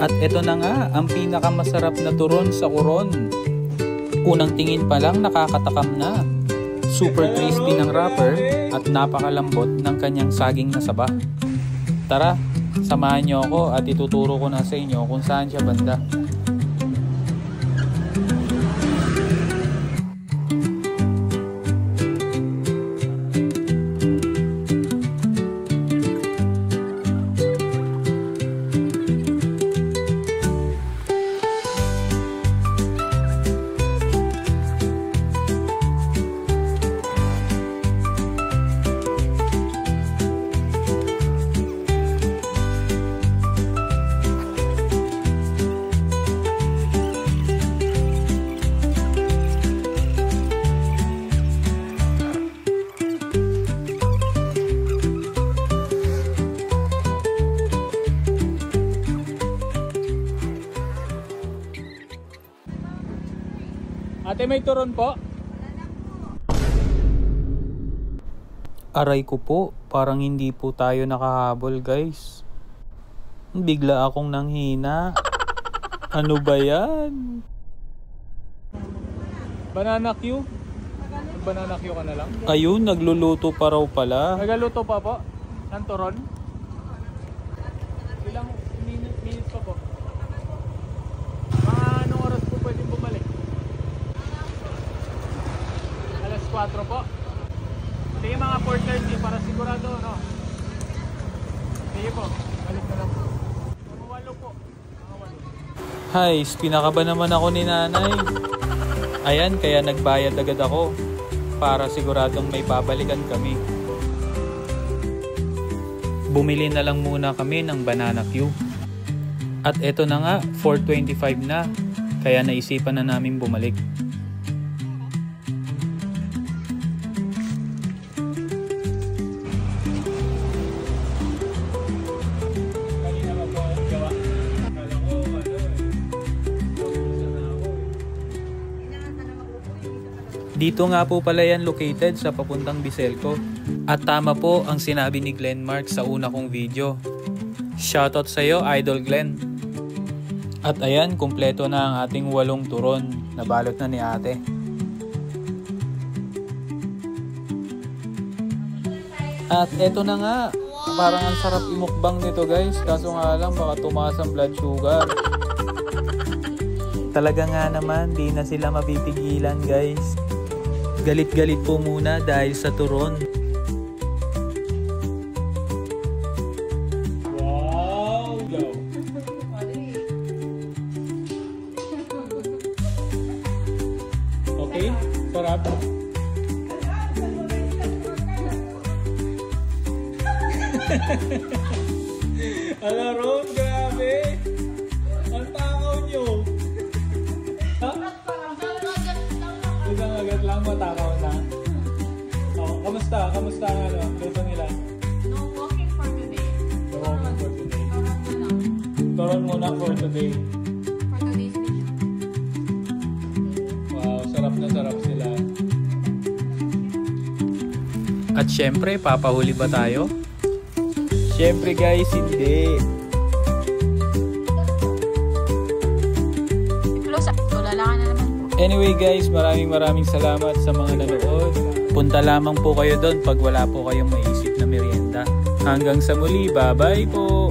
At eto na nga, ang pinakamasarap na turon sa Coron. Unang tingin pa lang nakakatakam na. Super crispy ng wrapper at napakalambot ng kanyang saging na saba. Tara, samahan niyo ako at ituturo ko na sa inyo kung saan siya banda. Ate, may turon po? Aray ko po, parang hindi po tayo nakahabol guys. Bigla akong nanghina. Ano ba yan? Banana Q? Banana Q ka na lang? Ayun, nagluluto pa raw pala. Nagaluto pa po? Ng turon? Ilang minutes pa po? Mga anong oras po pwedeng bumalik? 4 po. Sige, mga 4:30 para sigurado, no? Sige po, balik na lang po. Mga 8 po. Hay, pinakaba naman ako ni nanay. Ayan, kaya nagbayad agad ako para siguradong may babalikan kami. Bumili na lang muna kami ng banana Q. At eto na nga, 4:25 na. Kaya naisipan na namin bumalik. Dito nga po pala yan located sa papuntang Biselco. At tama po ang sinabi ni Glenmark sa una kong video. Shoutout sa iyo, Idol Glenn. At ayan, kumpleto na ang ating 8 turon na balot na ni ate. At eto na nga, parang ang sarap imukbang nito guys. Kaso nga lang baka tumaas ang blood sugar. Talaga nga naman, di na sila mapipigilan guys. Galit-galit po muna dahil sa turon. Wow! Go! Okay? Sarap. Ala Ron, grabe! Ang takaw nyo! Ha? Isang agad lang, matakaw na. Oh, kamusta? Kamusta ang ano? Luto nila? No walking for today. No walking for today. Toron Toron muna. muna for today. For today's dish. Wow, sarap na sarap sila. At syempre, papahuli ba tayo? Syempre guys, hindi. Close up. Tulala ka na naman po. Anyway guys, maraming salamat sa mga nanood. Punta lamang po kayo doon pag wala po kayong maisip na merienda. Hanggang sa muli, bye bye po!